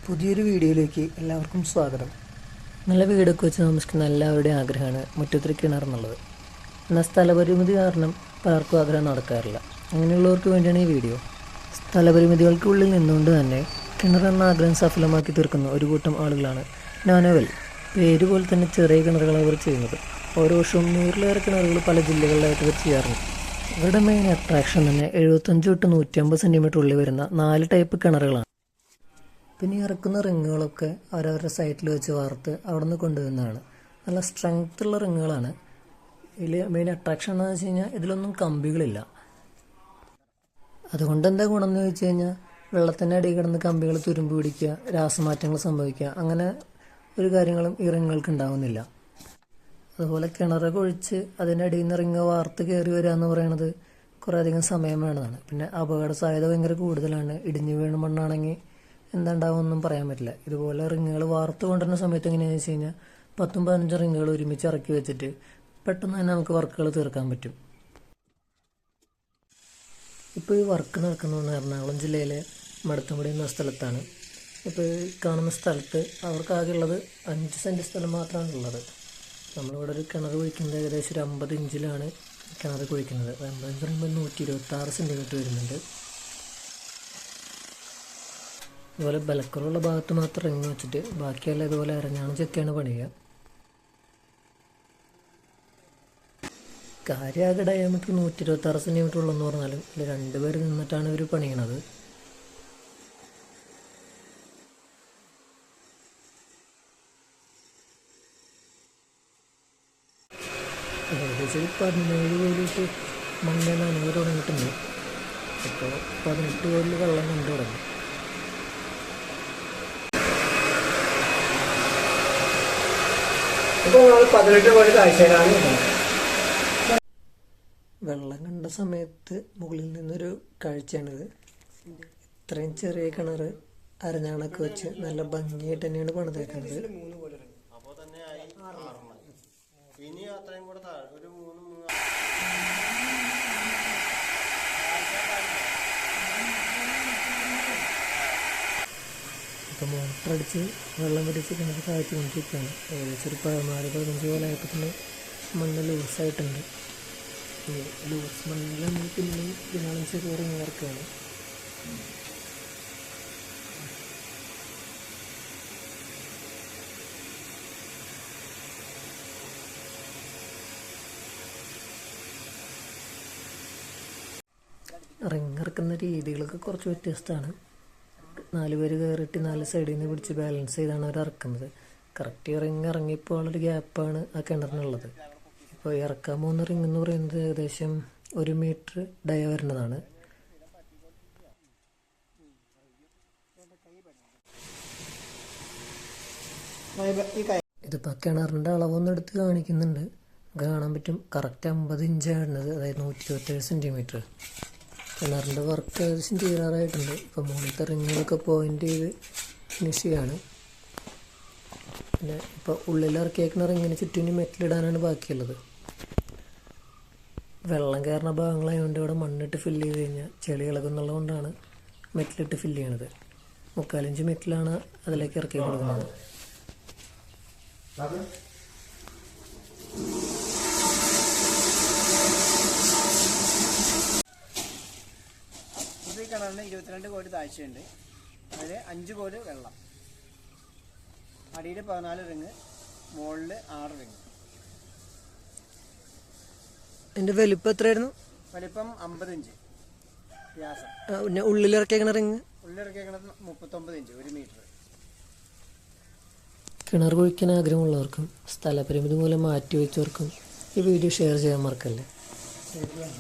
പുതിയൊരു വീഡിയോയിലേക്ക് എല്ലാവർക്കും സ്വാഗതം. നല്ല വീടൊക്കെ വെച്ച് താമസിക്കുന്ന എല്ലാവരുടെയും ആഗ്രഹമാണ് മുറ്റത്തൊരു കിണർ എന്നുള്ളത്. എന്നാൽ സ്ഥലപരിമിതി കാരണം പലർക്കും ആഗ്രഹം നടക്കാറില്ല. അങ്ങനെയുള്ളവർക്ക് വേണ്ടിയാണ് ഈ വീഡിയോ. സ്ഥലപരിമിതികൾക്കുള്ളിൽ നിന്നുകൊണ്ട് തന്നെ കിണർ എന്ന ആഗ്രഹം സഫലമാക്കി തീർക്കുന്ന ഒരു കൂട്ടം ആളുകളാണ് നാനോവെൽ. പേര് പോലെ തന്നെ ചെറിയ കിണറുകളാണ് ഇവർ ചെയ്യുന്നത്. ഓരോ വർഷവും 100-ലേറെ കിണറുകൾ പല ജില്ലകളിലായിട്ട് ഇവർ ചെയ്യാറുണ്ട്. ഇവരുടെ മെയിൻ അട്രാക്ഷൻ തന്നെ 75 തൊട്ട് 150 സെൻറ്റിമീറ്റർ ഉള്ളിൽ വരുന്ന 4 ടൈപ്പ് കിണറുകളാണ്. പിന്നെ ഇറക്കുന്ന റിങ്ങുകളൊക്കെ അവരവരുടെ സൈറ്റിൽ വെച്ച് വാർത്ത് അവിടെ നിന്ന് കൊണ്ടുവരുന്നതാണ്. നല്ല സ്ട്രെങ്ത് ഉള്ള റിങ്ങുകളാണ്. ഇതിൽ മെയിൻ അട്രാക്ഷൻ എന്താണെന്ന് വെച്ച് കഴിഞ്ഞാൽ ഇതിലൊന്നും കമ്പികളില്ല. അതുകൊണ്ട് എന്താ ഗുണം എന്ന് ചോദിച്ചു കഴിഞ്ഞാൽ വെള്ളത്തിൻ്റെ അടിയിൽ കിടന്ന് കമ്പികൾ തുരുമ്പ് പിടിക്കുക, രാസമാറ്റങ്ങൾ സംഭവിക്കുക, അങ്ങനെ ഒരു കാര്യങ്ങളും ഈ റിങ്ങുകൾക്ക് ഉണ്ടാകുന്നില്ല. അതുപോലെ കിണറൊക്കെ ഒഴിച്ച് അതിൻ്റെ അടിയിൽ നിന്ന് റിങ്ങ് വാർത്ത് കയറി വരിക എന്ന് പറയുന്നത് കുറേ അധികം സമയം വേണ്ടതാണ്. പിന്നെ അപകട സാധ്യത ഭയങ്കര കൂടുതലാണ്. ഇടിഞ്ഞു വീണ് മണ്ണാണെങ്കിൽ എന്താണ്ടാവുമെന്നും പറയാൻ പറ്റില്ല. ഇതുപോലെ റിങ്ങുകൾ വാർത്ത് കൊണ്ടുവരുന്ന സമയത്ത് എങ്ങനെയാണെന്ന് വെച്ച് കഴിഞ്ഞാൽ 10-15 റിങ്ങുകൾ ഒരുമിച്ച് ഇറക്കി വെച്ചിട്ട് പെട്ടെന്ന് തന്നെ നമുക്ക് വർക്കുകൾ തീർക്കാൻ പറ്റും. ഇപ്പോൾ ഈ വർക്ക് നടക്കുന്നത് എറണാകുളം ജില്ലയിലെ മടത്തുംപടി എന്ന സ്ഥലത്താണ്. ഇപ്പോൾ ഈ കാണുന്ന സ്ഥലത്ത് അവർക്കാകെയുള്ളത് 5 സെൻറ്റ് സ്ഥലം മാത്രമാണുള്ളത്. നമ്മളിവിടെ ഒരു കിണർ കുഴിക്കുന്നത് ഏകദേശം ഒരു 50 ഇഞ്ചിലാണ് കിണർ കുഴിക്കുന്നത്. 50 ഇഞ്ച് പറയുമ്പോൾ 126 സെൻറ്റിമീറ്റർ വരുന്നുണ്ട്. ഇതുപോലെ ബലക്കുറവുള്ള ഭാഗത്ത് മാത്രം റിങ് വെച്ചിട്ട് ബാക്കിയെല്ലാം ഇതുപോലെ അരഞ്ഞാണ് ചെത്തിയാണ് പണിയുക. കാര്യമാകെ ഡയമീറ്റർ 126 സെൻറ്റിമീറ്റർ ഉള്ളെന്ന് പറഞ്ഞാലും ഇതിൽ 2 പേര് നിന്നിട്ടാണ് ഇവർ പണിയണത്. ഏകദേശം 17 കോലിട്ട് മണ്ണ് നനവ് തുടങ്ങിയിട്ടുണ്ട്. ഇപ്പോൾ 18 കോലിൽ വെള്ളം കണ്ടു തുടങ്ങി. വെള്ളം കണ്ട സമയത്ത് മുകളിൽ നിന്നൊരു കാഴ്ചയാണിത്. ഇത്രയും ചെറിയ കിണർ അരഞ്ഞാണൊക്കെ വെച്ച് നല്ല ഭംഗിയായിട്ട് തന്നെയാണ് പണിതേക്കുന്നത്. ഇപ്പോൾ മോട്ടർ അടിച്ച് വെള്ളം പിടിച്ച് കിണർ താഴ്ത്തി കൊണ്ടിരിക്കുകയാണ്. ഏകദേശം ഒരു 14-15 കോലായപ്പോൾ തന്നെ മണ്ണ് ലൂസായിട്ടുണ്ട്. ഈ ലൂസ് മണ്ണിൽ നമ്മൾ പിന്നെയും ഇതിനാളും ചെറിയ റിങ് വർക്കാണ്. റിങ് ഇറക്കുന്ന രീതികളൊക്കെ കുറച്ച് വ്യത്യസ്തമാണ്. 4 പേര് കയറിയിട്ട് 4 സൈഡിൽ നിന്ന് പിടിച്ച് ബാലൻസ് ചെയ്താണ് അവർ ഇറക്കുന്നത്. കറക്റ്റ് റിങ് ഇറങ്ങിയപ്പോൾ ഉള്ളൊരു ഗ്യാപ്പാണ് ആ കിണറിനുള്ളത്. ഇപ്പോൾ ഇറക്കാൻ പോകുന്ന റിങ് എന്ന് പറയുന്നത് ഏകദേശം 1 മീറ്റർ ഡയ വരുന്നതാണ്. ഇതിപ്പോൾ കിണറിൻ്റെ അളവൊന്നും എടുത്ത് കാണിക്കുന്നുണ്ട്. കാണാൻ പറ്റും കറക്റ്റ് 50 ഇഞ്ചാണ് വരുന്നത്, അതായത് 127 സെൻറ്റിമീറ്റർ. കിണറിൻ്റെ വർക്ക് ഏകദേശം തീരാറായിട്ടുണ്ട്. ഇപ്പോൾ മുകളിലത്തെ റിങ്ങുകളൊക്കെ പോയിൻ്റ് ചെയ്ത് ഫിനിഷ് ചെയ്യാണ്. പിന്നെ ഇപ്പോൾ ഉള്ളിലിറക്കിയേക്കുന്ന റിങ്ങിന് ചുറ്റിനും മെറ്റലിടാനാണ് ബാക്കിയുള്ളത്. വെള്ളം കയറുന്ന ഭാഗങ്ങളായതുകൊണ്ട് ഇവിടെ മണ്ണിട്ട് ഫില്ല് ചെയ്ത് കഴിഞ്ഞാൽ ചെളി ഇളകുന്നുള്ളത് കൊണ്ടാണ് മെറ്റലിട്ട് ഫില്ല് ചെയ്യണത്. 3/4 ഇഞ്ച് മെറ്റലാണ് അതിലേക്ക് ഇറക്കി കൊടുക്കുന്നത്. ഈ കിണറിന് 22 കോടി താഴ്ചയുണ്ട്. അതിൽ 5 കോടി വെള്ളം. അടിയിൽ 14 റിങ്, മുകളിൽ 6 റിങ്. എൻ്റെ വലിപ്പം എത്രയായിരുന്നു? വലിപ്പം 50 ഇഞ്ച് വ്യാസം. പിന്നെ ഉള്ളിലിറക്കിയ റിങ് ഉള്ളിലിറക്കിയ 39 ഇഞ്ച്, 1 മീറ്റർ. കിണർ കുഴിക്കാൻ ആഗ്രഹമുള്ളവർക്കും സ്ഥലപരിമിതി മൂലം മാറ്റിവെച്ചവർക്കും ഈ വീഡിയോ ഷെയർ ചെയ്യാൻ മറക്കല്ലേ. ശരിയാണ്.